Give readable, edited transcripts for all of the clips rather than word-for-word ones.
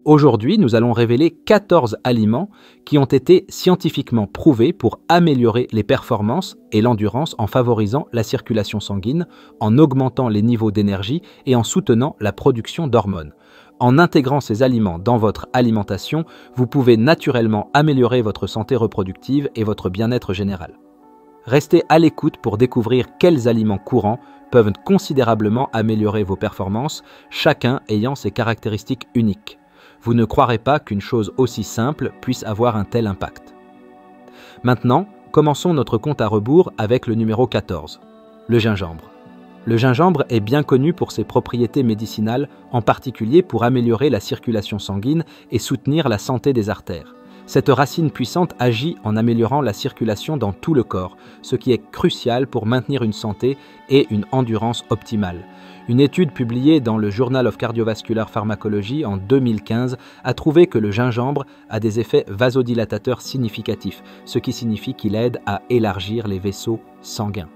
Aujourd'hui, nous allons révéler 14 aliments qui ont été scientifiquement prouvés pour améliorer les performances et l'endurance en favorisant la circulation sanguine, en augmentant les niveaux d'énergie et en soutenant la production d'hormones. En intégrant ces aliments dans votre alimentation, vous pouvez naturellement améliorer votre santé reproductive et votre bien-être général. Restez à l'écoute pour découvrir quels aliments courants peuvent considérablement améliorer vos performances, chacun ayant ses caractéristiques uniques. Vous ne croirez pas qu'une chose aussi simple puisse avoir un tel impact. Maintenant, commençons notre compte à rebours avec le numéro 14, le gingembre. Le gingembre est bien connu pour ses propriétés médicinales, en particulier pour améliorer la circulation sanguine et soutenir la santé des artères. Cette racine puissante agit en améliorant la circulation dans tout le corps, ce qui est crucial pour maintenir une santé et une endurance optimale. Une étude publiée dans le Journal of Cardiovascular Pharmacology en 2015 a trouvé que le gingembre a des effets vasodilatateurs significatifs, ce qui signifie qu'il aide à élargir les vaisseaux sanguins.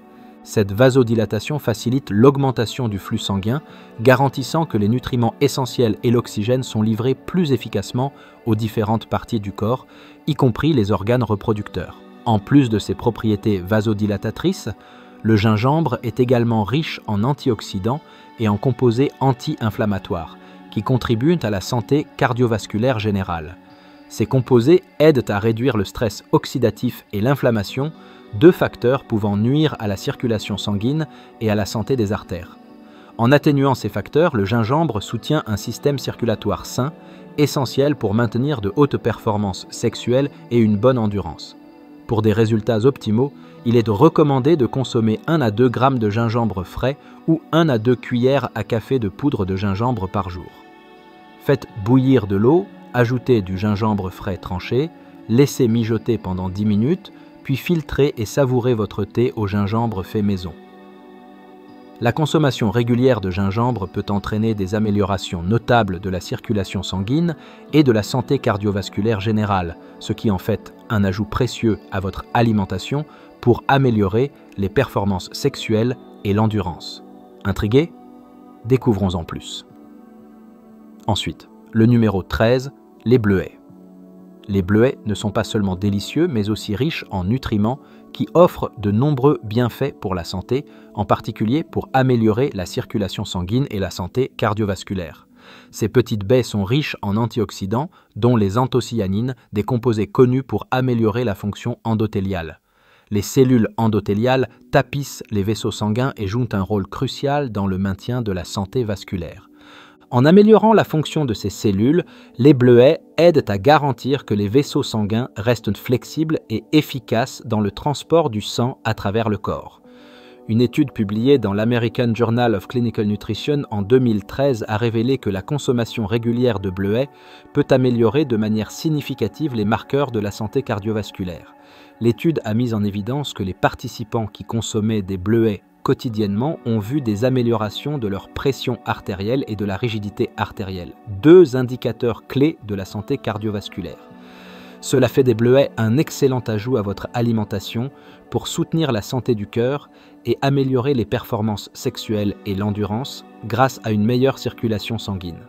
Cette vasodilatation facilite l'augmentation du flux sanguin, garantissant que les nutriments essentiels et l'oxygène sont livrés plus efficacement aux différentes parties du corps, y compris les organes reproducteurs. En plus de ses propriétés vasodilatatrices, le gingembre est également riche en antioxydants et en composés anti-inflammatoires, qui contribuent à la santé cardiovasculaire générale. Ces composés aident à réduire le stress oxydatif et l'inflammation, deux facteurs pouvant nuire à la circulation sanguine et à la santé des artères. En atténuant ces facteurs, le gingembre soutient un système circulatoire sain, essentiel pour maintenir de hautes performances sexuelles et une bonne endurance. Pour des résultats optimaux, il est recommandé de consommer 1 à 2 grammes de gingembre frais ou 1 à 2 cuillères à café de poudre de gingembre par jour. Faites bouillir de l'eau, ajoutez du gingembre frais tranché, laissez mijoter pendant 10 minutes, puis filtrez et savourez votre thé au gingembre fait maison. La consommation régulière de gingembre peut entraîner des améliorations notables de la circulation sanguine et de la santé cardiovasculaire générale, ce qui en fait un ajout précieux à votre alimentation pour améliorer les performances sexuelles et l'endurance. Intrigué? Découvrons-en plus. Ensuite, le numéro 13, les bleuets. Les bleuets ne sont pas seulement délicieux, mais aussi riches en nutriments qui offrent de nombreux bienfaits pour la santé, en particulier pour améliorer la circulation sanguine et la santé cardiovasculaire. Ces petites baies sont riches en antioxydants, dont les anthocyanines, des composés connus pour améliorer la fonction endothéliale. Les cellules endothéliales tapissent les vaisseaux sanguins et jouent un rôle crucial dans le maintien de la santé vasculaire. En améliorant la fonction de ces cellules, les bleuets aident à garantir que les vaisseaux sanguins restent flexibles et efficaces dans le transport du sang à travers le corps. Une étude publiée dans l'American Journal of Clinical Nutrition en 2013 a révélé que la consommation régulière de bleuets peut améliorer de manière significative les marqueurs de la santé cardiovasculaire. L'étude a mis en évidence que les participants qui consommaient des bleuets quotidiennement ont vu des améliorations de leur pression artérielle et de la rigidité artérielle, deux indicateurs clés de la santé cardiovasculaire. Cela fait des bleuets un excellent ajout à votre alimentation pour soutenir la santé du cœur et améliorer les performances sexuelles et l'endurance grâce à une meilleure circulation sanguine.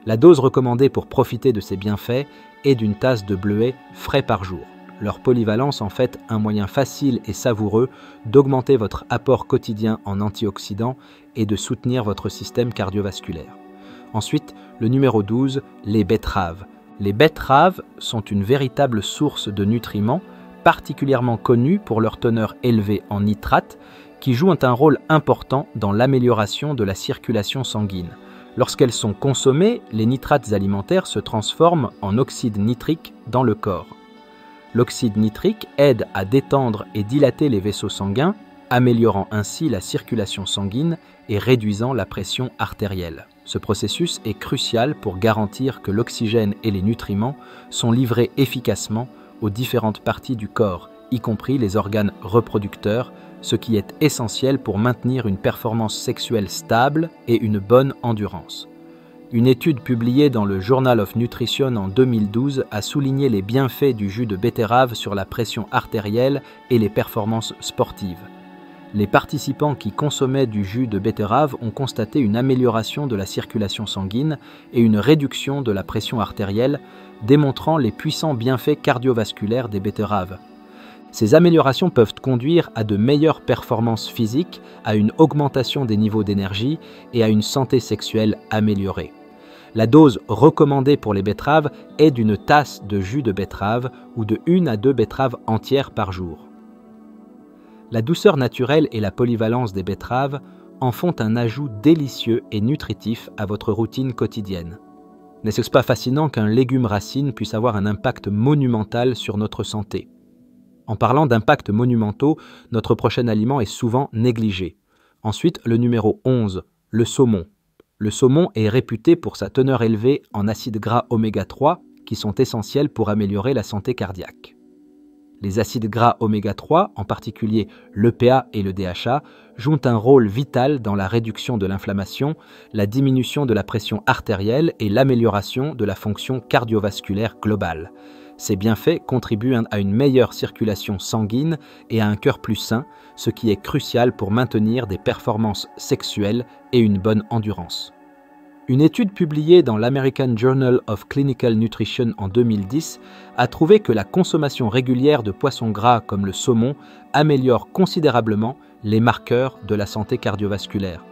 La dose recommandée pour profiter de ces bienfaits est d'une tasse de bleuets frais par jour. Leur polyvalence en fait un moyen facile et savoureux d'augmenter votre apport quotidien en antioxydants et de soutenir votre système cardiovasculaire. Ensuite, le numéro 12, les betteraves. Les betteraves sont une véritable source de nutriments, particulièrement connues pour leur teneur élevée en nitrates, qui jouent un rôle important dans l'amélioration de la circulation sanguine. Lorsqu'elles sont consommées, les nitrates alimentaires se transforment en oxyde nitrique dans le corps. L'oxyde nitrique aide à détendre et dilater les vaisseaux sanguins, améliorant ainsi la circulation sanguine et réduisant la pression artérielle. Ce processus est crucial pour garantir que l'oxygène et les nutriments sont livrés efficacement aux différentes parties du corps, y compris les organes reproducteurs, ce qui est essentiel pour maintenir une performance sexuelle stable et une bonne endurance. Une étude publiée dans le Journal of Nutrition en 2012 a souligné les bienfaits du jus de betterave sur la pression artérielle et les performances sportives. Les participants qui consommaient du jus de betterave ont constaté une amélioration de la circulation sanguine et une réduction de la pression artérielle, démontrant les puissants bienfaits cardiovasculaires des betteraves. Ces améliorations peuvent conduire à de meilleures performances physiques, à une augmentation des niveaux d'énergie et à une santé sexuelle améliorée. La dose recommandée pour les betteraves est d'une tasse de jus de betterave ou de 1 à 2 betteraves entières par jour. La douceur naturelle et la polyvalence des betteraves en font un ajout délicieux et nutritif à votre routine quotidienne. N'est-ce pas fascinant qu'un légume racine puisse avoir un impact monumental sur notre santé? En parlant d'impacts monumentaux, notre prochain aliment est souvent négligé. Ensuite, le numéro 11, le saumon. Le saumon est réputé pour sa teneur élevée en acides gras oméga 3 qui sont essentiels pour améliorer la santé cardiaque. Les acides gras oméga 3, en particulier l'EPA et le DHA, jouent un rôle vital dans la réduction de l'inflammation, la diminution de la pression artérielle et l'amélioration de la fonction cardiovasculaire globale. Ces bienfaits contribuent à une meilleure circulation sanguine et à un cœur plus sain, ce qui est crucial pour maintenir des performances sexuelles et une bonne endurance. Une étude publiée dans l'American Journal of Clinical Nutrition en 2010 a trouvé que la consommation régulière de poissons gras comme le saumon améliore considérablement les marqueurs de la santé cardiovasculaire.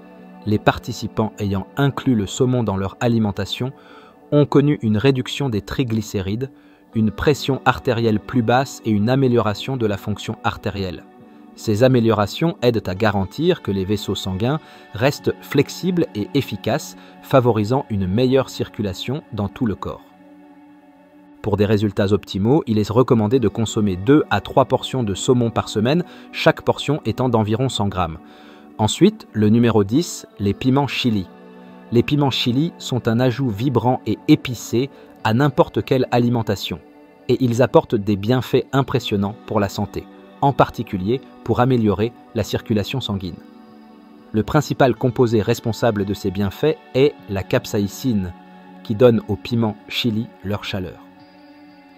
Les participants ayant inclus le saumon dans leur alimentation ont connu une réduction des triglycérides, une pression artérielle plus basse et une amélioration de la fonction artérielle. Ces améliorations aident à garantir que les vaisseaux sanguins restent flexibles et efficaces, favorisant une meilleure circulation dans tout le corps. Pour des résultats optimaux, il est recommandé de consommer 2 à 3 portions de saumon par semaine, chaque portion étant d'environ 100 grammes. Ensuite, le numéro 10, les piments chili. Les piments chili sont un ajout vibrant et épicé à n'importe quelle alimentation, et ils apportent des bienfaits impressionnants pour la santé, en particulier pour améliorer la circulation sanguine. Le principal composé responsable de ces bienfaits est la capsaïcine, qui donne aux piments chili leur chaleur.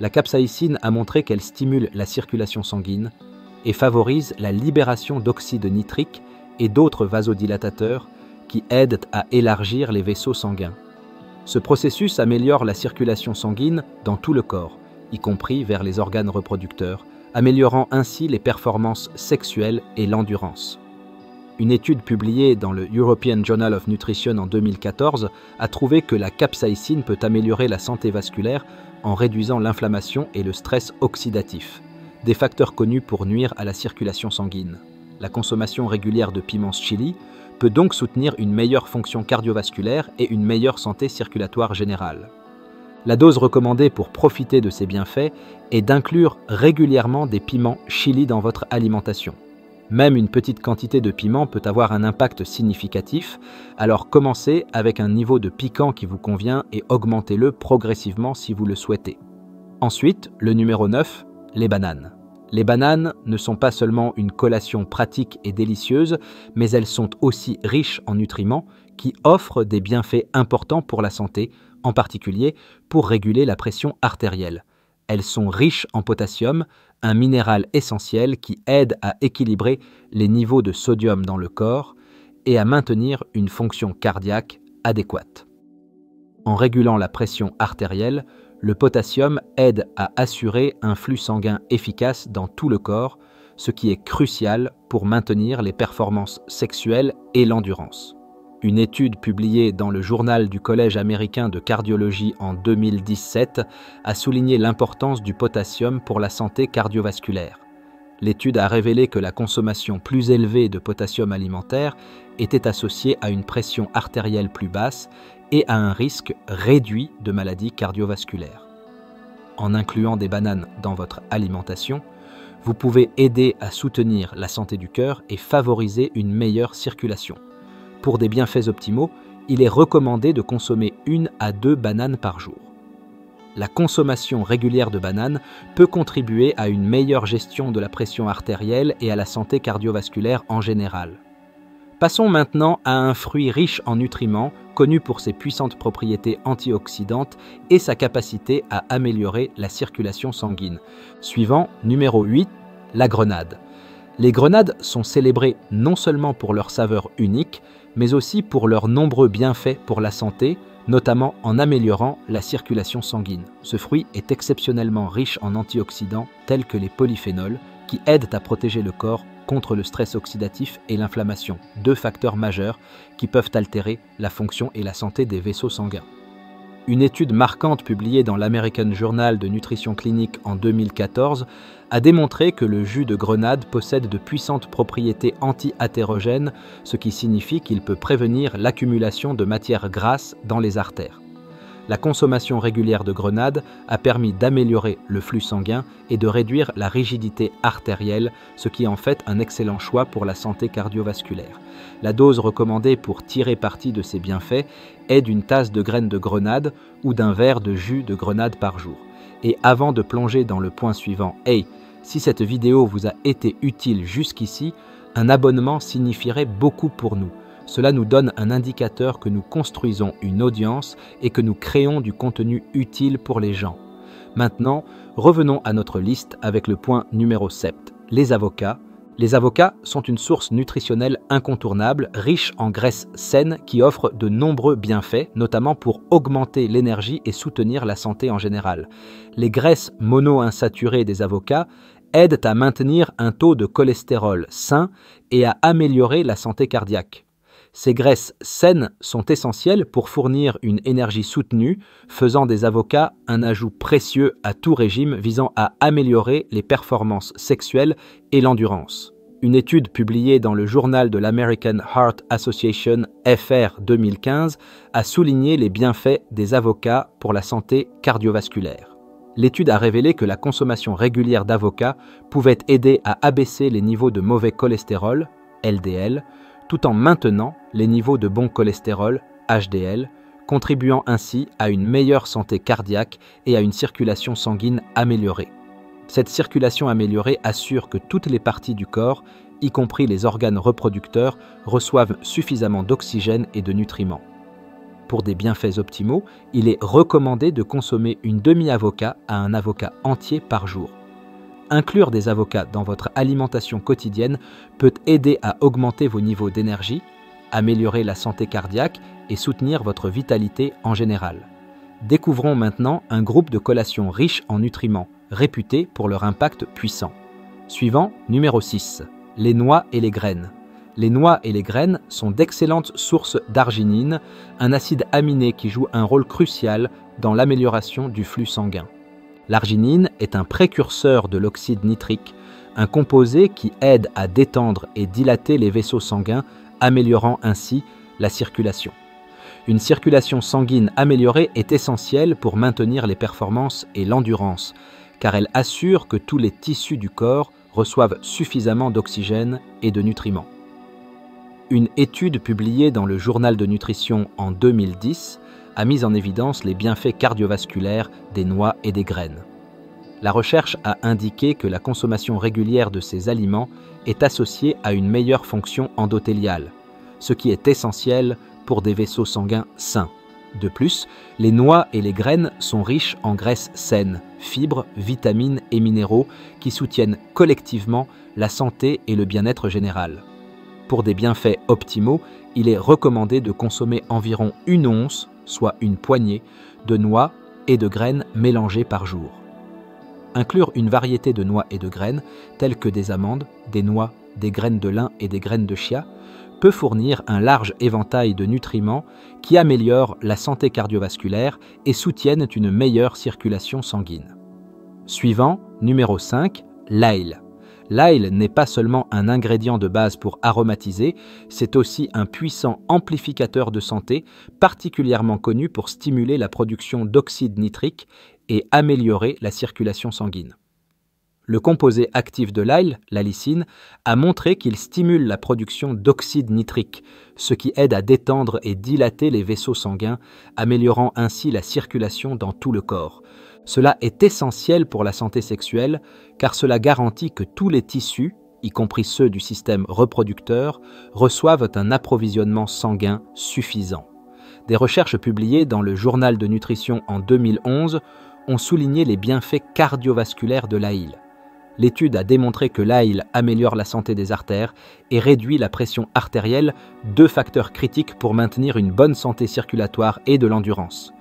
La capsaïcine a montré qu'elle stimule la circulation sanguine et favorise la libération d'oxyde nitrique et d'autres vasodilatateurs qui aident à élargir les vaisseaux sanguins. Ce processus améliore la circulation sanguine dans tout le corps, y compris vers les organes reproducteurs, améliorant ainsi les performances sexuelles et l'endurance. Une étude publiée dans le European Journal of Nutrition en 2014 a trouvé que la capsaïcine peut améliorer la santé vasculaire en réduisant l'inflammation et le stress oxydatif, des facteurs connus pour nuire à la circulation sanguine. La consommation régulière de piments chili peut donc soutenir une meilleure fonction cardiovasculaire et une meilleure santé circulatoire générale. La dose recommandée pour profiter de ces bienfaits est d'inclure régulièrement des piments chili dans votre alimentation. Même une petite quantité de piment peut avoir un impact significatif, alors commencez avec un niveau de piquant qui vous convient et augmentez-le progressivement si vous le souhaitez. Ensuite, le numéro 9, les bananes. Les bananes ne sont pas seulement une collation pratique et délicieuse, mais elles sont aussi riches en nutriments qui offrent des bienfaits importants pour la santé, en particulier pour réguler la pression artérielle. Elles sont riches en potassium, un minéral essentiel qui aide à équilibrer les niveaux de sodium dans le corps et à maintenir une fonction cardiaque adéquate. En régulant la pression artérielle, le potassium aide à assurer un flux sanguin efficace dans tout le corps, ce qui est crucial pour maintenir les performances sexuelles et l'endurance. Une étude publiée dans le Journal du Collège américain de cardiologie en 2017 a souligné l'importance du potassium pour la santé cardiovasculaire. L'étude a révélé que la consommation plus élevée de potassium alimentaire était associée à une pression artérielle plus basse et à un risque réduit de maladies cardiovasculaires. En incluant des bananes dans votre alimentation, vous pouvez aider à soutenir la santé du cœur et favoriser une meilleure circulation. Pour des bienfaits optimaux, il est recommandé de consommer 1 à 2 bananes par jour. La consommation régulière de bananes peut contribuer à une meilleure gestion de la pression artérielle et à la santé cardiovasculaire en général. Passons maintenant à un fruit riche en nutriments, connu pour ses puissantes propriétés antioxydantes et sa capacité à améliorer la circulation sanguine. Suivant, numéro 8, la grenade. Les grenades sont célébrées non seulement pour leur saveur unique, mais aussi pour leurs nombreux bienfaits pour la santé, notamment en améliorant la circulation sanguine. Ce fruit est exceptionnellement riche en antioxydants tels que les polyphénols, qui aident à protéger le corps contre le stress oxydatif et l'inflammation, deux facteurs majeurs qui peuvent altérer la fonction et la santé des vaisseaux sanguins. Une étude marquante publiée dans l'American Journal de Nutrition Clinique en 2014 a démontré que le jus de grenade possède de puissantes propriétés anti-athérogènes, ce qui signifie qu'il peut prévenir l'accumulation de matières grasses dans les artères. La consommation régulière de grenade a permis d'améliorer le flux sanguin et de réduire la rigidité artérielle, ce qui est en fait un excellent choix pour la santé cardiovasculaire. La dose recommandée pour tirer parti de ces bienfaits est d'une tasse de graines de grenade ou d'un verre de jus de grenade par jour. Et avant de plonger dans le point suivant, si cette vidéo vous a été utile jusqu'ici, un abonnement signifierait beaucoup pour nous. Cela nous donne un indicateur que nous construisons une audience et que nous créons du contenu utile pour les gens. Maintenant, revenons à notre liste avec le point numéro 7, les avocats. Les avocats sont une source nutritionnelle incontournable, riche en graisses saines qui offrent de nombreux bienfaits, notamment pour augmenter l'énergie et soutenir la santé en général. Les graisses monoinsaturées des avocats aident à maintenir un taux de cholestérol sain et à améliorer la santé cardiaque. Ces graisses saines sont essentielles pour fournir une énergie soutenue, faisant des avocats un ajout précieux à tout régime visant à améliorer les performances sexuelles et l'endurance. Une étude publiée dans le journal de l'American Heart Association FR 2015 a souligné les bienfaits des avocats pour la santé cardiovasculaire. L'étude a révélé que la consommation régulière d'avocats pouvait aider à abaisser les niveaux de mauvais cholestérol, LDL, tout en maintenant les niveaux de bon cholestérol, HDL, contribuant ainsi à une meilleure santé cardiaque et à une circulation sanguine améliorée. Cette circulation améliorée assure que toutes les parties du corps, y compris les organes reproducteurs, reçoivent suffisamment d'oxygène et de nutriments. Pour des bienfaits optimaux, il est recommandé de consommer une demi-avocat à un avocat entier par jour. Inclure des avocats dans votre alimentation quotidienne peut aider à augmenter vos niveaux d'énergie, améliorer la santé cardiaque et soutenir votre vitalité en général. Découvrons maintenant un groupe de collations riches en nutriments, réputés pour leur impact puissant. Suivant, numéro 6. Les noix et les graines. Les noix et les graines sont d'excellentes sources d'arginine, un acide aminé qui joue un rôle crucial dans l'amélioration du flux sanguin. L'arginine est un précurseur de l'oxyde nitrique, un composé qui aide à détendre et dilater les vaisseaux sanguins, améliorant ainsi la circulation. Une circulation sanguine améliorée est essentielle pour maintenir les performances et l'endurance, car elle assure que tous les tissus du corps reçoivent suffisamment d'oxygène et de nutriments. Une étude publiée dans le Journal de Nutrition en 2010 a mis en évidence les bienfaits cardiovasculaires des noix et des graines. La recherche a indiqué que la consommation régulière de ces aliments est associée à une meilleure fonction endothéliale, ce qui est essentiel pour des vaisseaux sanguins sains. De plus, les noix et les graines sont riches en graisses saines, fibres, vitamines et minéraux qui soutiennent collectivement la santé et le bien-être général. Pour des bienfaits optimaux, il est recommandé de consommer environ 1 once, soit une poignée, de noix et de graines mélangées par jour. Inclure une variété de noix et de graines, telles que des amandes, des noix, des graines de lin et des graines de chia, peut fournir un large éventail de nutriments qui améliorent la santé cardiovasculaire et soutiennent une meilleure circulation sanguine. Suivant, numéro 5, l'ail. L'ail n'est pas seulement un ingrédient de base pour aromatiser, c'est aussi un puissant amplificateur de santé, particulièrement connu pour stimuler la production d'oxyde nitrique et améliorer la circulation sanguine. Le composé actif de l'ail, la lysine, a montré qu'il stimule la production d'oxyde nitrique, ce qui aide à détendre et dilater les vaisseaux sanguins, améliorant ainsi la circulation dans tout le corps. Cela est essentiel pour la santé sexuelle car cela garantit que tous les tissus, y compris ceux du système reproducteur, reçoivent un approvisionnement sanguin suffisant. Des recherches publiées dans le Journal de Nutrition en 2011 ont souligné les bienfaits cardiovasculaires de l'ail. L'étude a démontré que l'ail améliore la santé des artères et réduit la pression artérielle, deux facteurs critiques pour maintenir une bonne santé circulatoire et de l'endurance.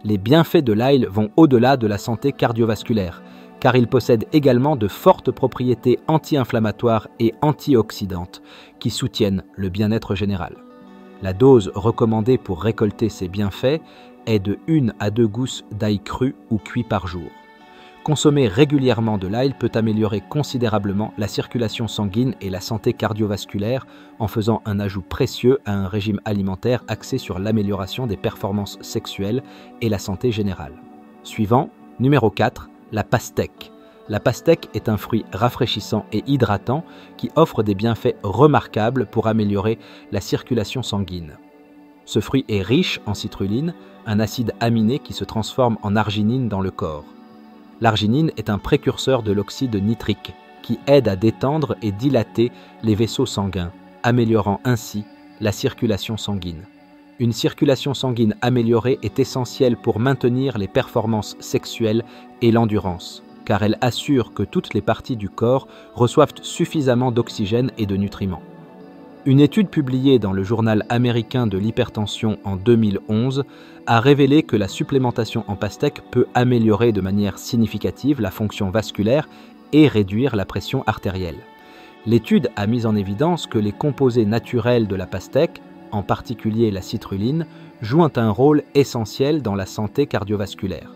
Les bienfaits de l'ail vont au-delà de la santé cardiovasculaire, car il possède également de fortes propriétés anti-inflammatoires et antioxydantes qui soutiennent le bien-être général. La dose recommandée pour récolter ces bienfaits est de 1 à 2 gousses d'ail cru ou cuit par jour. Consommer régulièrement de l'ail peut améliorer considérablement la circulation sanguine et la santé cardiovasculaire en faisant un ajout précieux à un régime alimentaire axé sur l'amélioration des performances sexuelles et la santé générale. Suivant, numéro 4, la pastèque. La pastèque est un fruit rafraîchissant et hydratant qui offre des bienfaits remarquables pour améliorer la circulation sanguine. Ce fruit est riche en citrulline, un acide aminé qui se transforme en arginine dans le corps. L'arginine est un précurseur de l'oxyde nitrique qui aide à détendre et dilater les vaisseaux sanguins, améliorant ainsi la circulation sanguine. Une circulation sanguine améliorée est essentielle pour maintenir les performances sexuelles et l'endurance, car elle assure que toutes les parties du corps reçoivent suffisamment d'oxygène et de nutriments. Une étude publiée dans le journal américain de l'hypertension en 2011 a révélé que la supplémentation en pastèque peut améliorer de manière significative la fonction vasculaire et réduire la pression artérielle. L'étude a mis en évidence que les composés naturels de la pastèque, en particulier la citrulline, jouent un rôle essentiel dans la santé cardiovasculaire.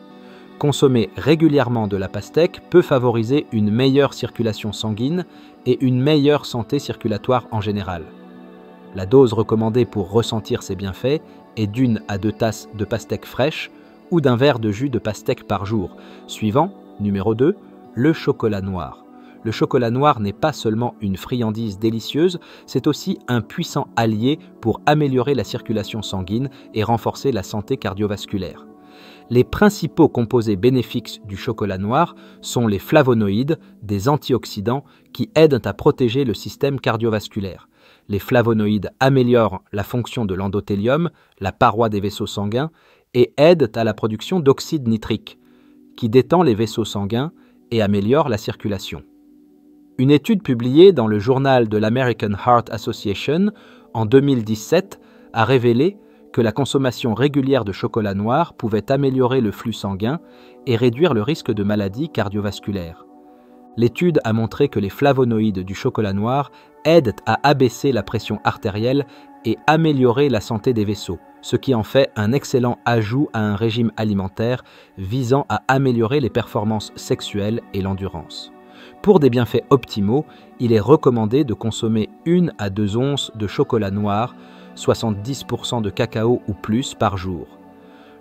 Consommer régulièrement de la pastèque peut favoriser une meilleure circulation sanguine et une meilleure santé circulatoire en général. La dose recommandée pour ressentir ces bienfaits est d'1 à 2 tasses de pastèque fraîche ou d'un verre de jus de pastèque par jour. Suivant, numéro 2, le chocolat noir. Le chocolat noir n'est pas seulement une friandise délicieuse, c'est aussi un puissant allié pour améliorer la circulation sanguine et renforcer la santé cardiovasculaire. Les principaux composés bénéfiques du chocolat noir sont les flavonoïdes, des antioxydants qui aident à protéger le système cardiovasculaire. Les flavonoïdes améliorent la fonction de l'endothélium, la paroi des vaisseaux sanguins, et aident à la production d'oxyde nitrique, qui détend les vaisseaux sanguins et améliore la circulation. Une étude publiée dans le journal de l'American Heart Association en 2017 a révélé que la consommation régulière de chocolat noir pouvait améliorer le flux sanguin et réduire le risque de maladies cardiovasculaires. L'étude a montré que les flavonoïdes du chocolat noir aident à abaisser la pression artérielle et améliorer la santé des vaisseaux, ce qui en fait un excellent ajout à un régime alimentaire visant à améliorer les performances sexuelles et l'endurance. Pour des bienfaits optimaux, il est recommandé de consommer 1 à 2 onces de chocolat noir, 70% de cacao ou plus par jour.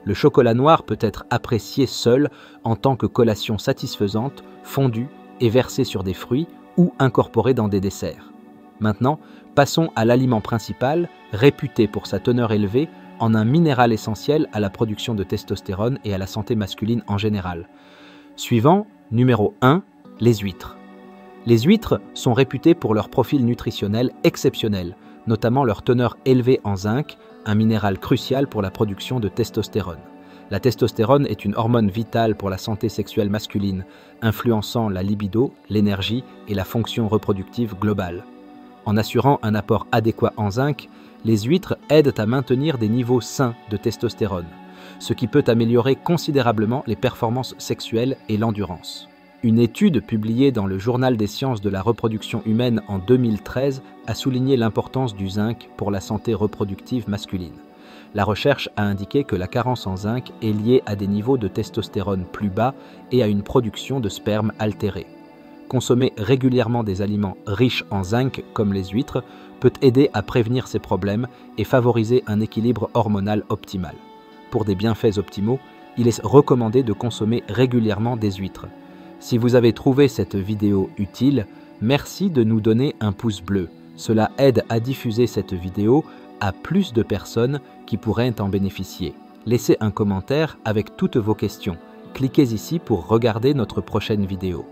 Le chocolat noir peut être apprécié seul en tant que collation satisfaisante, fondue et versée sur des fruits ou incorporé dans des desserts. Maintenant, passons à l'aliment principal, réputé pour sa teneur élevée en un minéral essentiel à la production de testostérone et à la santé masculine en général. Suivant, numéro 1, les huîtres. Les huîtres sont réputées pour leur profil nutritionnel exceptionnel, notamment leur teneur élevée en zinc, un minéral crucial pour la production de testostérone. La testostérone est une hormone vitale pour la santé sexuelle masculine, influençant la libido, l'énergie et la fonction reproductive globale. En assurant un apport adéquat en zinc, les huîtres aident à maintenir des niveaux sains de testostérone, ce qui peut améliorer considérablement les performances sexuelles et l'endurance. Une étude publiée dans le Journal des sciences de la reproduction humaine en 2013 a souligné l'importance du zinc pour la santé reproductive masculine. La recherche a indiqué que la carence en zinc est liée à des niveaux de testostérone plus bas et à une production de sperme altérée. Consommer régulièrement des aliments riches en zinc, comme les huîtres, peut aider à prévenir ces problèmes et favoriser un équilibre hormonal optimal. Pour des bienfaits optimaux, il est recommandé de consommer régulièrement des huîtres. Si vous avez trouvé cette vidéo utile, merci de nous donner un pouce bleu. Cela aide à diffuser cette vidéo à plus de personnes qui pourraient en bénéficier. Laissez un commentaire avec toutes vos questions. Cliquez ici pour regarder notre prochaine vidéo.